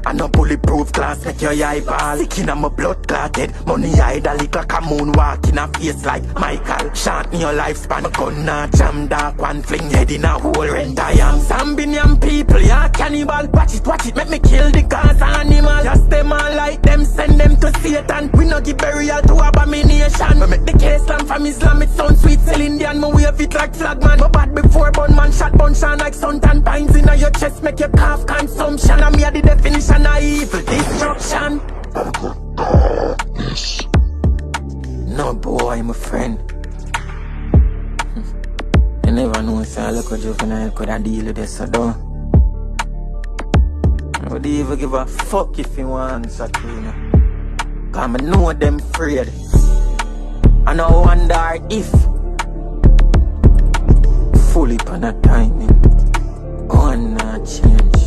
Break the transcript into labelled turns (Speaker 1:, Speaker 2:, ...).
Speaker 1: I no bulletproof glass make your eye ball. Sick in my blood clotted. Money idle look like a moonwalk in a face like Michael. Short in your lifespan. Gun na jam dark one fling head in a hole rent I am. Zambinian people, yeah cannibal. Watch it, make me kill the cause animal. Just them all like them, send them to Satan. We no give burial to abomination. We make the case land from Islam, it sound sweet. Sell Indian, me wave it like flagman. But bad before bun man shot bun shine like suntan. Pines in your chest make your cough consumption. And me a the definition of evil destruction. No boy, my friend. You never know, say, look at juvenile could have deal with this, so don't. I would even give a fuck if you want so to, you know. Cause I know them afraid. And I wonder if fully upon a timing, one not change.